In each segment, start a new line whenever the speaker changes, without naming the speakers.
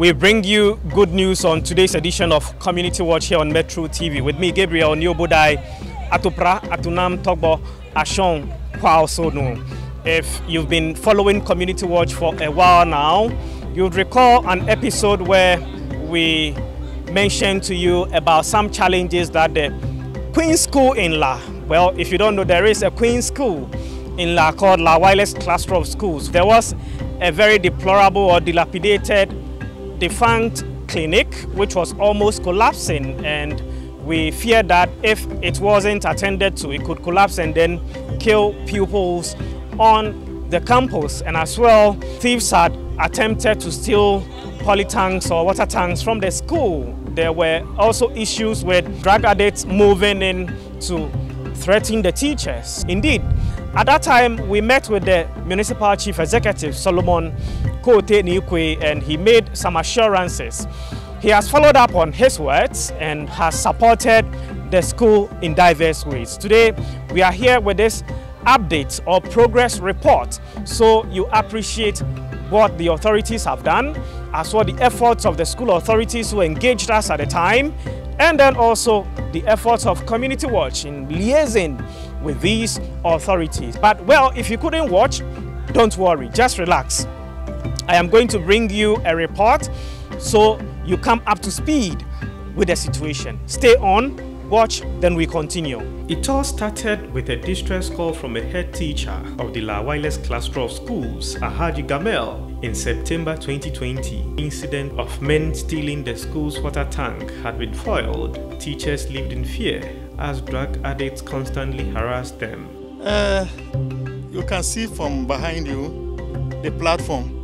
We bring you good news on today's edition of Community Watch here on Metro TV. With me, Gabriel, Obodai, Atupra, Atunam, Torgbor-Ashong, Kwaosono. If you've been following Community Watch for a while now, you'd recall an episode where we mentioned to you about some challenges that the Queen's School in La, well, if you don't know, there is a Queen's School in La called La Wireless Cluster of Schools. There was a very deplorable or dilapidated defunct clinic which was almost collapsing, and we feared that if it wasn't attended to, it could collapse and then kill pupils on the campus. And as well, thieves had attempted to steal polytanks or water tanks from the school. There were also issues with drug addicts moving in to threaten the teachers. Indeed, at that time, we met with the Municipal Chief Executive, Solomon Kote-Nikwe, and he made some assurances. He has followed up on his words and has supported the school in diverse ways. Today, we are here with this update or progress report, so you appreciate what the authorities have done, as well the efforts of the school authorities who engaged us at the time, and then also the efforts of Community Watch in liaising with these authorities. But well, if you couldn't watch, don't worry, just relax. I am going to bring you a report so you come up to speed with the situation. Stay on, watch, then we continue. It all started with a distress call from a head teacher of the La Wireless Cluster of Schools, Ahaji Gabriel, in September 2020. The incident of men stealing the school's water tank had been foiled. Teachers lived in fear as drug addicts constantly harassed them.
You can see from behind you the platform.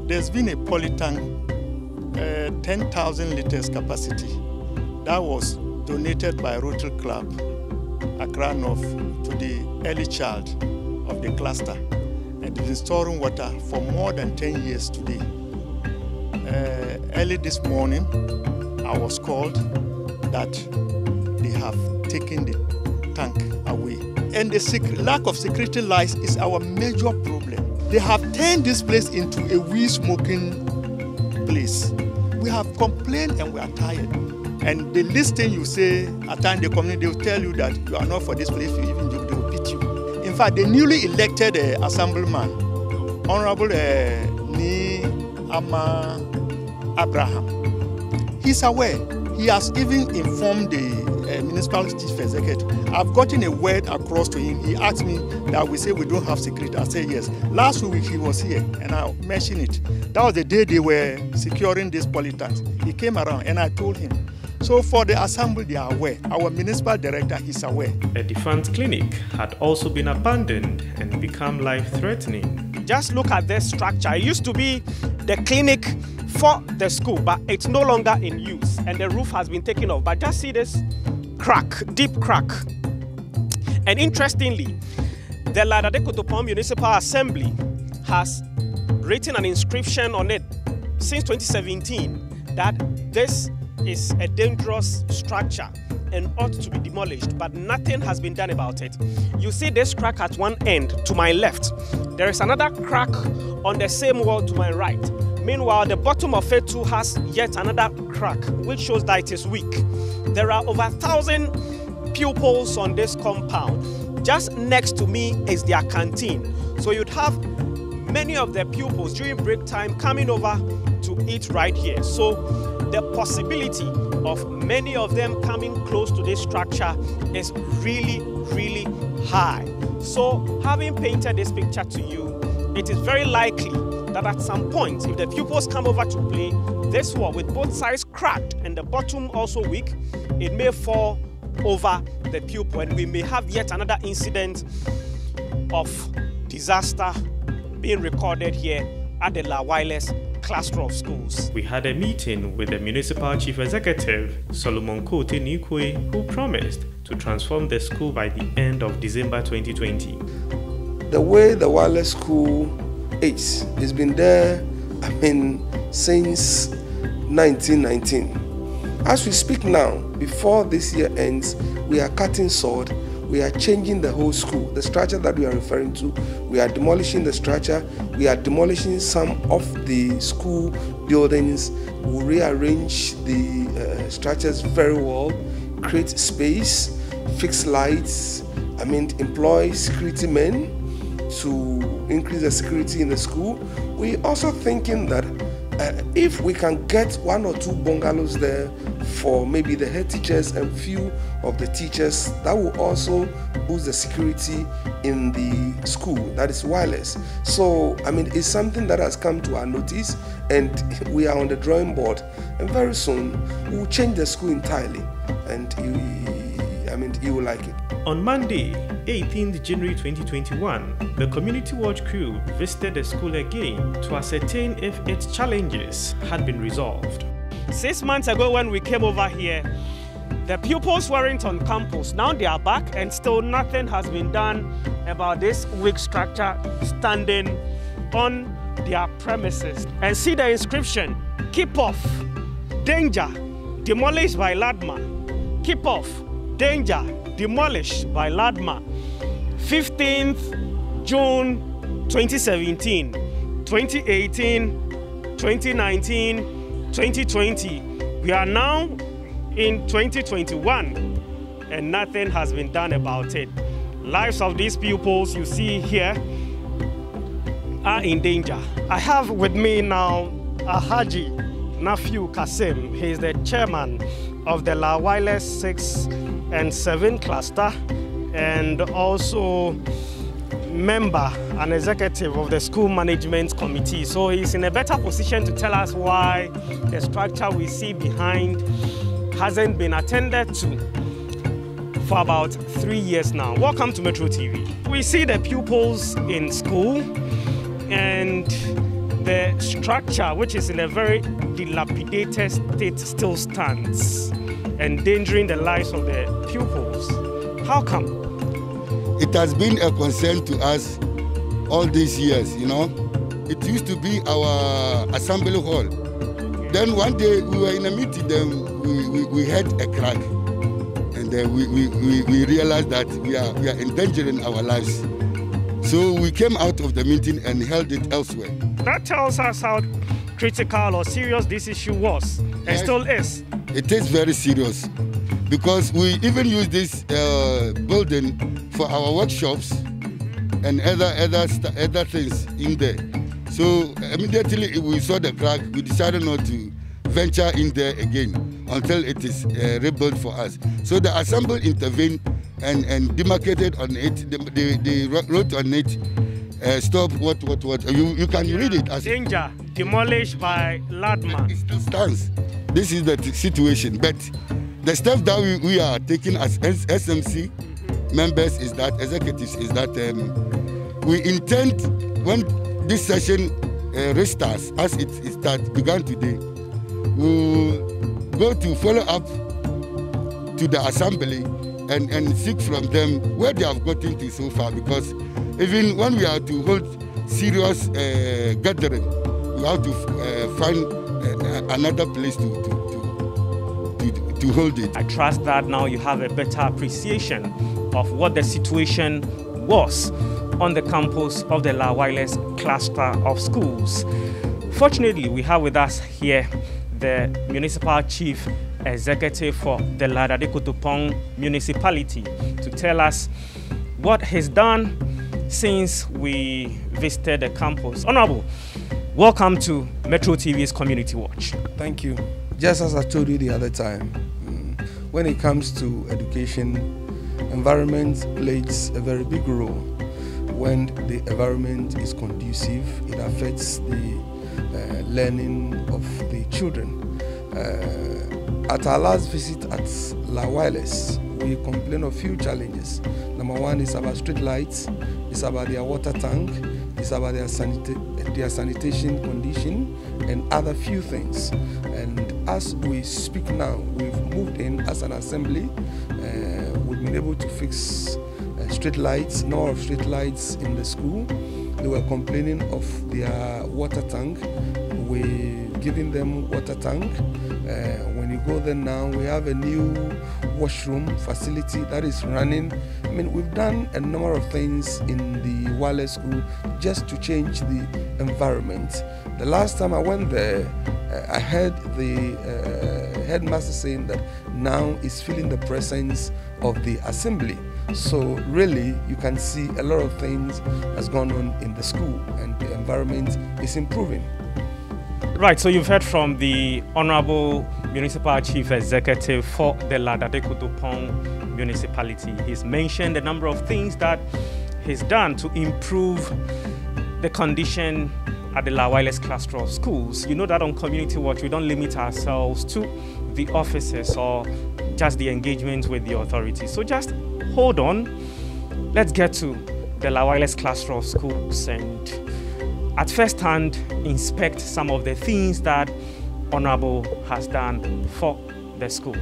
There's been a polytank, 10,000 liters capacity. That was donated by Rotary Club, Accra North, to the early child of the cluster. And it's been storing water for more than 10 years today. Early this morning, I was called that they have taken the tank away. And the lack of security lights is our major problem. They have turned this place into a weed-smoking place. We have complained and we are tired. And the least thing you say, at times the community, they will tell you that you are not for this place, you even do, they will beat you. In fact, the newly elected assemblyman, Honorable Ni Ama Abraham, he's aware. He has even informed the municipal chief executive. I've gotten a word across to him. He asked me that we say we don't have security. I said yes. Last week he was here and I mentioned it. That was the day they were securing these polytanks. He came around and I told him. So for the assembly, they are aware. Our municipal director is aware.
A defunct clinic had also been abandoned and become life-threatening. Just look at this structure. It used to be the clinic for the school, but it's no longer in use and the roof has been taken off. But just see this crack, deep crack. And interestingly, the Dadekotopon Municipal Assembly has written an inscription on it since 2017 that this is a dangerous structure and ought to be demolished, but nothing has been done about it. You see this crack at one end to my left. There is another crack on the same wall to my right. Meanwhile, the bottom of it too has yet another crack, which shows that it is weak. There are over 1,000 pupils on this compound. Just next to me is their canteen. So you'd have many of the pupils during break time coming over to eat right here. So the possibility of many of them coming close to this structure is really, really high. So having painted this picture to you, it is very likely that at some point, if the pupils come over to play, this wall with both sides cracked and the bottom also weak, it may fall over the pupil and we may have yet another incident of disaster being recorded here at the La Wireless Cluster of Schools. We had a meeting with the Municipal Chief Executive, Solomon Kote-Nikwe, who promised to transform the school by the end of December 2020.
The way the wireless school is, it's been there, since 1919. As we speak now, before this year ends, we are cutting sword. we are changing the whole school. The structure that we are referring to, we are demolishing the structure, we are demolishing some of the school buildings, we rearrange the structures very well, create space, fix lights, employ security men to increase the security in the school. We also thinking that if we can get 1 or 2 bungalows there for maybe the head teachers and few of the teachers, that will also boost the security in the school. That is wireless. So, it's something that has come to our notice, and we are on the drawing board. And very soon, we will change the school entirely, and you will like it.
On Monday, 18th January 2021, the Community Watch crew visited the school again to ascertain if its challenges had been resolved. 6 months ago when we came over here, the pupils weren't on campus. Now they are back, and still nothing has been done about this weak structure standing on their premises. And see the inscription, "Keep off, danger, demolished by Ladma." Keep off, danger, demolished by Ladma. 15th June 2017, 2018, 2019, 2020. We are now in 2021, and nothing has been done about it. Lives of these pupils you see here are in danger. I have with me now Alhaji Nafiu Kasim. He is the chairman of the La Wireless 6 and 7 cluster, and also member and executive of the school management committee. So he's in a better position to tell us why the structure we see behind hasn't been attended to for about 3 years now. Welcome to Metro TV. We see the pupils in school, and the structure, which is in a very dilapidated state, still stands, endangering the lives of the pupils. How come?
It has been a concern to us all these years, It used to be our assembly hall. Then one day we were in a meeting, then we had a crack. And then we realized that we are endangering our lives. So we came out of the meeting and held it elsewhere.
That tells us how critical or serious this issue was, and still is.
It is very serious, because we even use this building for our workshops and other things in there. So immediately we saw the crack, we decided not to venture in there again until it is rebuilt for us. So the assembly intervened and demarcated on it. They wrote on it, stop what. You can read it as
danger, demolished by Ladma.
It still stands. This is the situation. But the step that we are taking as SMC members is that, executives, is that we intend, when this session restarts, as it began today, we'll go to follow up to the assembly and seek from them where they have gotten to so far, because even when we are to hold serious gathering, we have to find another place to hold it.
I trust that now you have a better appreciation of what the situation was on the campus of the La Wireless cluster of schools. Fortunately, we have with us here the Municipal Chief Executive for the Dadekotopon Municipality to tell us what he's done since we visited the campus. Honorable, welcome to Metro TV's Community Watch.
Thank you. Just as I told you the other time, when it comes to education, environment plays a very big role. When the environment is conducive, it affects the learning of the children. At our last visit at La Wireless, we complained of few challenges. Number one is about street lights, it's about their water tank, it's about their sanitation condition, and other few things. And as we speak now, we've moved in as an assembly. We've been able to fix street lights, number of street lights in the school. They were complaining of their water tank. We're giving them water tank. When you go there now, we have a new washroom facility that is running mean, we've done a number of things in the wireless school just to change the environment. The last time I went there, I heard the headmaster saying that now he's feeling the presence of the assembly. So really, you can see a lot of things has gone on in the school, and the environment is improving.
Right, so you've heard from the Honorable Municipal Chief Executive for the Dadekotopon Municipality. He's mentioned a number of things that he's done to improve the condition at the wireless cluster of schools. You know that on Community Watch, we don't limit ourselves to the offices or just the engagement with the authorities. So just hold on. Let's get to the wireless cluster of schools and at first hand inspect some of the things that Honorable has done for the school.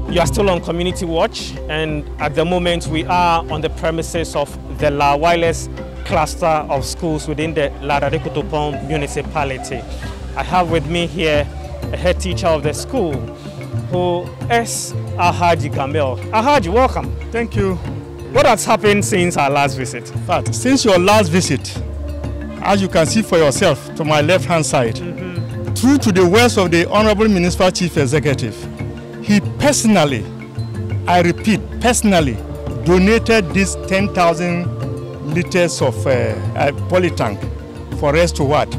You are still on Community Watch, and at the moment we are on the premises of the wireless cluster of schools within the Dadekotopon Municipality. I have with me here a head teacher of the school, who is Alhaji Gabriel. Alhaji, welcome.
Thank you.
What has happened since our last visit?
In fact, since your last visit, as you can see for yourself to my left-hand side, through to the words of the Honorable Municipal Chief Executive, he personally, I repeat, personally donated this 10,000 liters of poly tank for us to what?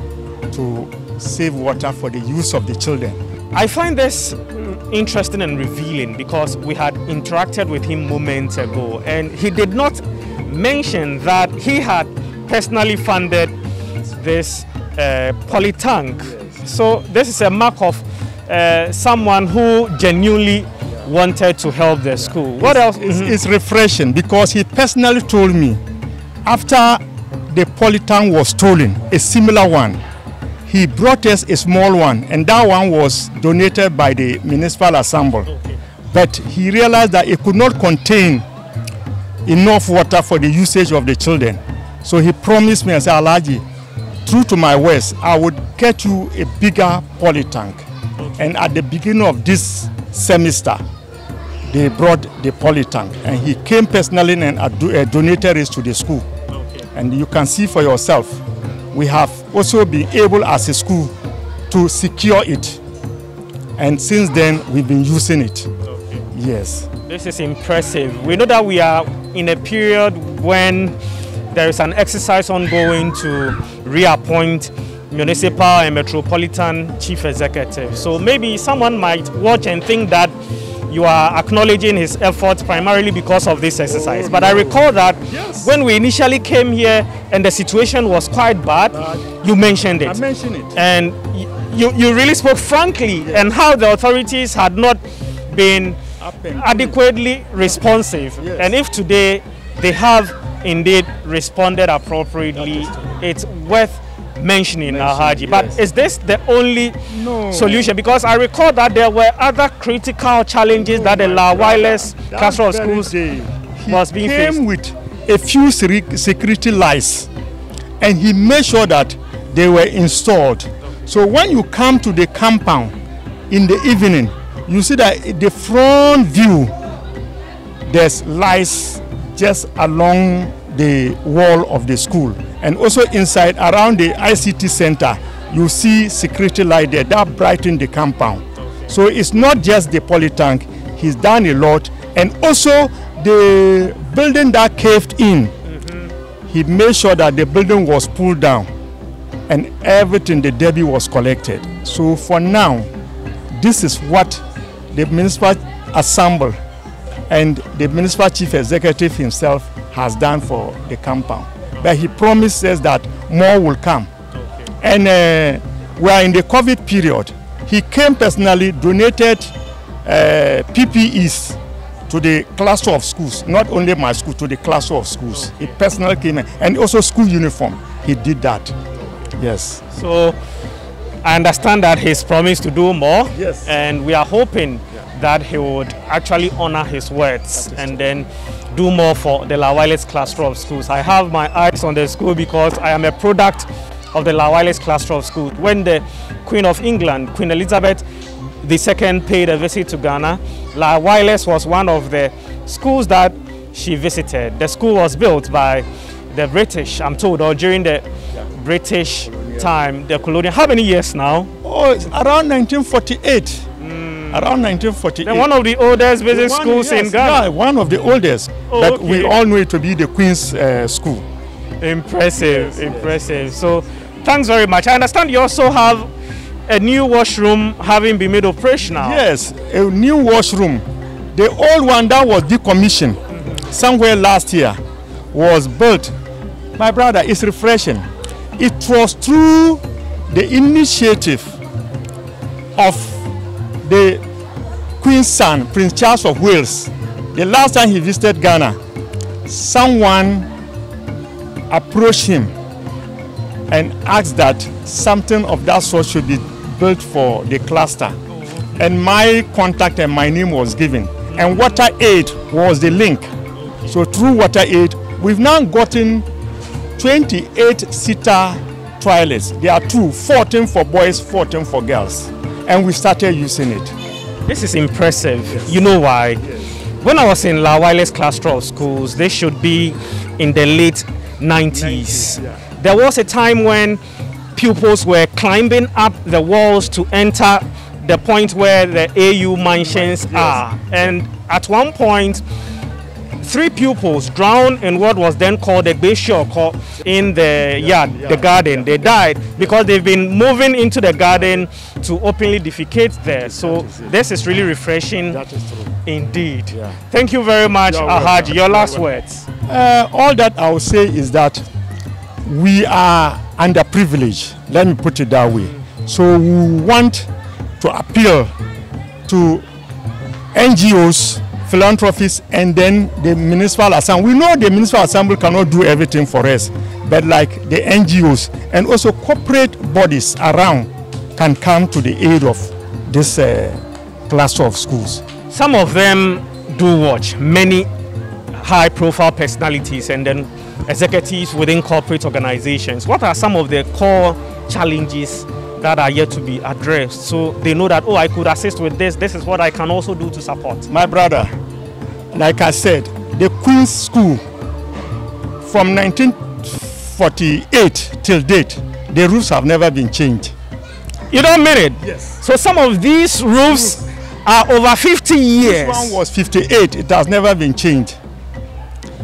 To save water for the use of the children.
I find this interesting and revealing because we had interacted with him moments ago and he did not mention that he had personally funded this poly tank. So this is a mark of someone who genuinely wanted to help the school. What else?
It's refreshing because he personally told me after the poly tank was stolen, a similar one, he brought us a small one, and that one was donated by the Municipal Assembly. Okay. But he realized that it could not contain enough water for the usage of the children. So he promised me and said, Alhaji, true to my words, I would get you a bigger poly tank. Okay. And at the beginning of this semester, they brought the poly tank, and he came personally and donated it to the school. Okay. And you can see for yourself, we have also been able as a school to secure it. And since then, we've been using it. Okay. Yes.
This is impressive. We know that we are in a period when there is an exercise ongoing to reappoint municipal and metropolitan chief executive. So maybe someone might watch and think that you are acknowledging his efforts primarily because of this exercise. But I recall that when we initially came here and the situation was quite bad, you mentioned it.
I mentioned it.
And you really spoke frankly and how the authorities had not been adequately responsive. Yes. And if today they have indeed responded appropriately, it's worth mentioning, Alhaji. But is this the only solution? Because I recall that there were other critical challenges that the wireless cluster of schools was being faced.
He came with a few security lights and he made sure that they were installed. So when you come to the compound in the evening, you see that the front view, there's lights just along the wall of the school. And also inside, around the ICT center, you see security light there that brighten the compound. So it's not just the poly tank, he's done a lot. And also the building that caved in, he made sure that the building was pulled down and everything, the debris was collected. So for now, this is what the Municipal Assembly and the Municipal Chief Executive himself has done for the compound. But he promises that more will come. Okay. And we are in the COVID period. He came personally, donated PPEs to the cluster of schools, not only my school, to the cluster of schools. Okay. He personally came in, and also school uniform. He did that. Yes.
So I understand that he's promised to do more.
Yes.
And we are hoping that he would actually honor his words and then do more for the wireless cluster of schools. I have my eyes on the school because I am a product of the La Wireless Cluster of Schools. When the Queen of England, Queen Elizabeth II, paid a visit to Ghana, La Wireless was one of the schools that she visited. The school was built by the British, I'm told, or during the British time, the colonial. How many years now?
Oh, it's around 1948. Around 1948.
Then one of the oldest basic schools in Ghana.
Yeah, one of the oldest.
Oh,
but
okay.
we all know it to be the Queen's School.
Impressive, impressive. So, thanks very much. I understand you also have a new washroom having been made operational.
Yes, a new washroom. The old one that was decommissioned somewhere last year was built. My brother, it's refreshing. It was through the initiative of the Queen's son, Prince Charles of Wales. The last time he visited Ghana, someone approached him and asked that something of that sort should be built for the cluster. And my contact and my name was given. And Water Aid was the link. So through Water Aid, we've now gotten 28-seater toilets. There are 14 for boys, 14 for girls. And we started using it.
This is impressive.
Yes.
You know why?
Yes.
When I was in La Wireless Cluster of Schools, they should be in the late 90s.
Yeah.
There was a time when pupils were climbing up the walls to enter the point where the AU mansions are. And at one point, 3 pupils drowned in what was then called the Beshoko in the yard, the garden. They died because they've been moving into the garden to openly defecate there. So this is really refreshing.
That is true.
Indeed.
Yeah.
Thank you very much, Alhaji. Your last words.
All that I will say is that we are underprivileged. Let me put it that way. So we want to appeal to NGOs, philanthropists, and then the Municipal Assembly. We know the Municipal Assembly cannot do everything for us, but like the NGOs and also corporate bodies around can come to the aid of this cluster of schools.
Some of them do watch many high-profile personalities and then executives within corporate organizations. What are some of the core challenges that are yet to be addressed, so they know that, oh, I could assist with this, this is what I can also do to support?
My brother, like I said, the Queen's School from 1948 till date, the roofs have never been changed.
You don't mean it?
Yes.
So some of these roofs are over 50 years.
This one was 58, it has never been changed.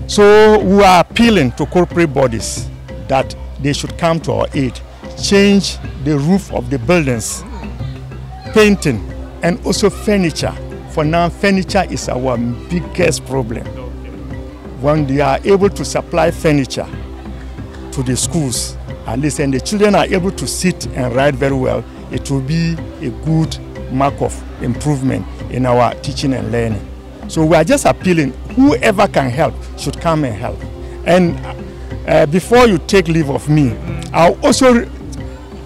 So we are appealing to corporate bodies that they should come to our aid, change the roof of the buildings, painting, and also furniture. For now, furniture is our biggest problem. When they are able to supply furniture to the schools, at least, and the children are able to sit and write very well, it will be a good mark of improvement in our teaching and learning. So we are just appealing, whoever can help should come and help. And before you take leave of me, I'll also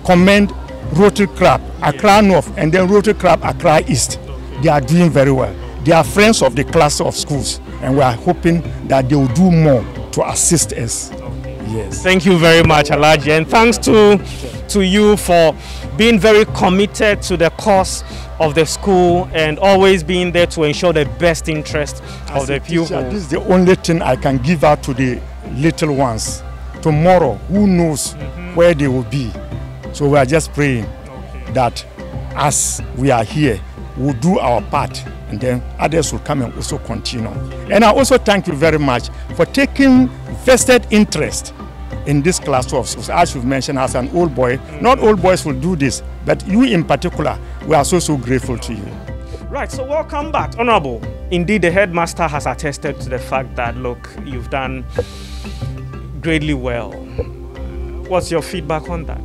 commend Rotary Club Accra North and then Rotary Club Accra East. They are doing very well. They are friends of the cluster of schools, and we are hoping that they will do more to assist us. Yes.
Thank you very much, Alhaji, and thanks to you for being very committed to the cause of the school and always being there to ensure the best interest of the pupils.
This is the only thing I can give out to the little ones. Tomorrow, who knows where they will be. So we are just praying that as we are here, we'll do our part, and then others will come and also continue. And I also thank you very much for taking vested interest in this cluster of schools. As you've mentioned, as an old boy, not all boys will do this, but you in particular, we are so grateful to you.
Right, so welcome back, Honorable. Indeed, the headmaster has attested to the fact that, look, you've done greatly well. What's your feedback on that?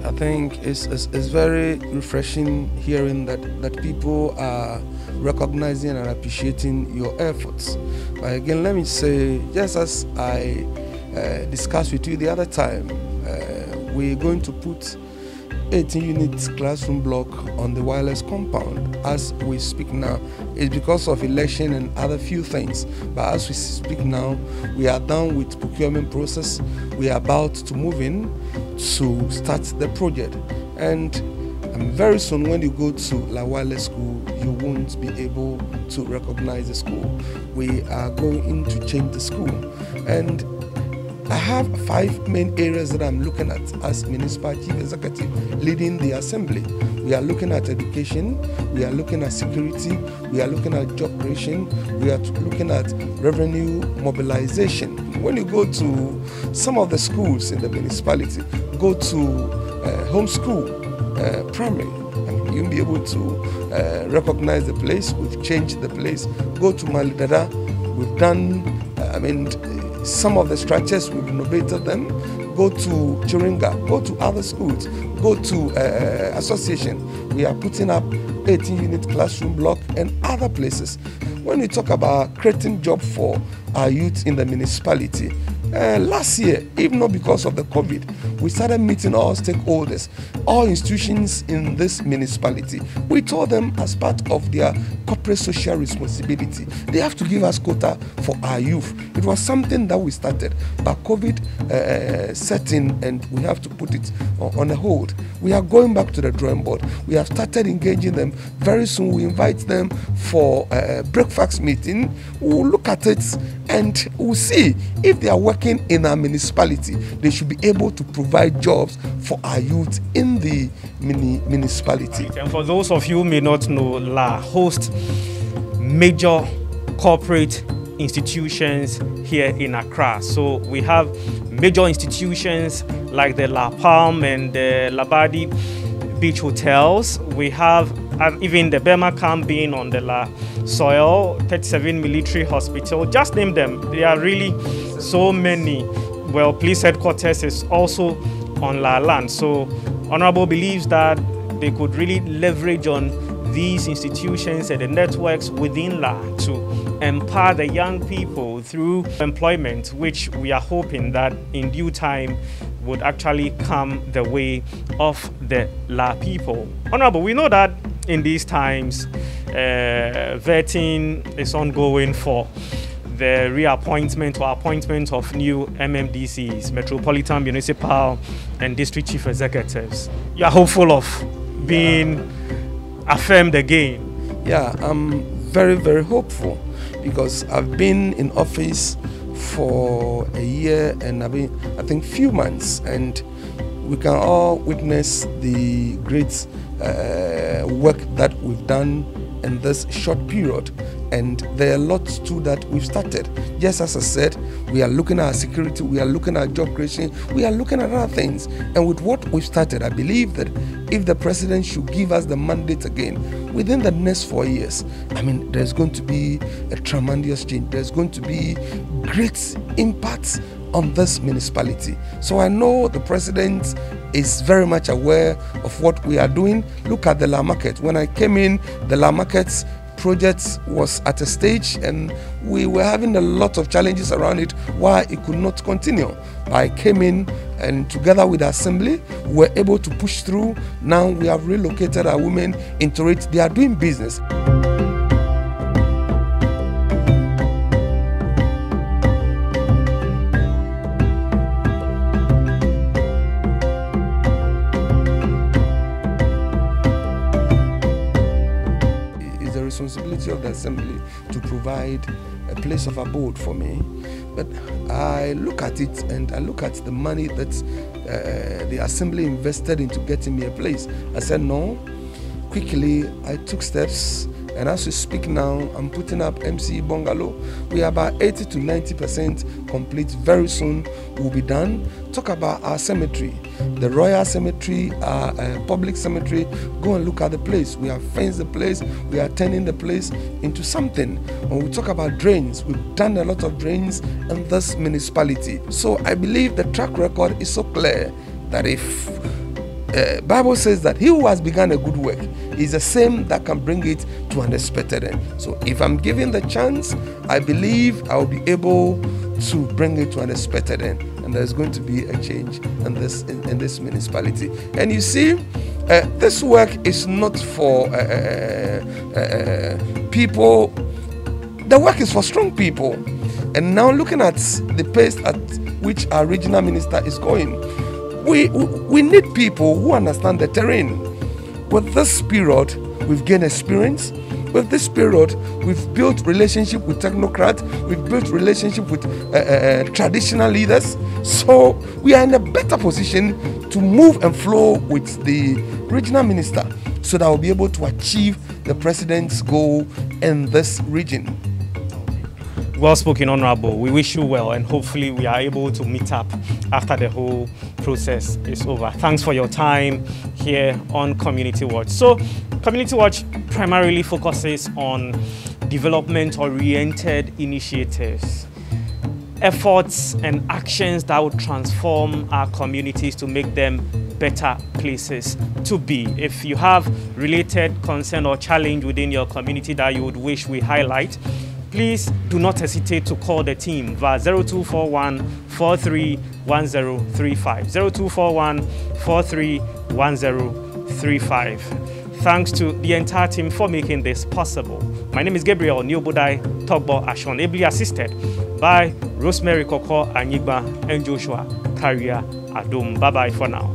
I think it's very refreshing hearing that people are recognizing and appreciating your efforts. But again, let me say, just as I discussed with you the other time, we're going to put 18-unit classroom block on the wireless compound as we speak now. It's because of election and other few things, but as we speak now, we are done with procurement process. We are about to move in. to start the project. And very soon when you go to Lawale School, you won't be able to recognize the school. We are going to change the school. And I have 5 main areas that I'm looking at as Municipal Chief Executive leading the Assembly. We are looking at education, we are looking at security, we are looking at job creation, we are looking at revenue mobilization. When you go to some of the schools in the municipality, go to homeschool, primary, you'll be able to recognize the place. We've changed the place. Go to Malidada, we've done, some of the structures, we've innovated them. Go to Chiringa, go to other schools, go to association. We are putting up 18-unit classroom block and other places. When we talk about creating job for our youth in the municipality, last year, even not because of the COVID, we started meeting all stakeholders, all institutions in this municipality. We told them as part of their corporate social responsibility, they have to give us quota for our youth. It was something that we started, but COVID set in and we have to put it on a hold. We are going back to the drawing board. We have started engaging them. Very soon we invite them for a breakfast meeting. We'll look at it and we'll see if they are working in our municipality. They should be able to provide jobs for our youth in the municipality.
Right. And for those of you who may not know, LA hosts major corporate institutions here in Accra. So we have major institutions like the La Palm and the Labadi Beach hotels. We have even the Burma camp being on the La soil, 37 military hospital, just name them. There are really so many. Well, police headquarters is also on La land. So Honorable believes that they could really leverage on these institutions and the networks within La to empower the young people through employment, which we are hoping that in due time would actually come the way of the La people. Honorable, we know that in these times, vetting is ongoing for the reappointment or appointment of new MMDCs, Metropolitan, Municipal and District Chief Executives. You are hopeful of being affirmed again?
Yeah, I'm very, very hopeful because I've been in office for a year and I think few months, and we can all witness the great work that we've done in this short period, and there are lots too that we've started. Just as I said, we are looking at security, we are looking at job creation, we are looking at other things, and with what we've started, I believe that if the president should give us the mandate again within the next 4 years, there's going to be a tremendous change. There's going to be great impact on this municipality. So I know the president is very much aware of what we are doing. Look at the La Market. When I came in, the La Market project was at a stage and we were having a lot of challenges around it why it could not continue. I came in and together with the Assembly, we were able to push through. Now we have relocated our women into it. They are doing business. Responsibility of the Assembly to provide a place of abode for me, but I look at it and I look at the money that the Assembly invested into getting me a place. I said no. Quickly I took steps, and as we speak now, I'm putting up MCE bungalow. We are about 80 to 90% complete. Very soon we'll be done. Talk about our cemetery, the Royal Cemetery, our public cemetery. Go and look at the place. We have fenced the place. We are turning the place into something. When we talk about drains, we've done a lot of drains in this municipality. So I believe the track record is so clear that if Bible says that he who has begun a good work is the same that can bring it to an expected end. So if I'm given the chance, I believe I will be able to bring it to an expected end, and there's going to be a change in this municipality. And you see, this work is not for people. The work is for strong people. And now looking at the pace at which our regional minister is going, we need people who understand the terrain. With this period, we've gained experience. With this period, we've built relationship with technocrats. We've built relationship with traditional leaders. So we are in a better position to move and flow with the regional minister, so that we'll be able to achieve the president's goal in this region.
Well spoken, Honorable. We wish you well, and hopefully we are able to meet up after the whole process is over. Thanks for your time here on Community Watch. So, Community Watch primarily focuses on development-oriented initiatives, efforts and actions that would transform our communities to make them better places to be. If you have related concern or challenge within your community that you would wish we highlight, please do not hesitate to call the team via 0241 431035. 0241 431035. Thanks to the entire team for making this possible. My name is Gabriel, Obodai, Torgbor-Ashong, ably assisted by Rosemary Koko Anyigba and Joshua Karia Adum. Bye-bye for now.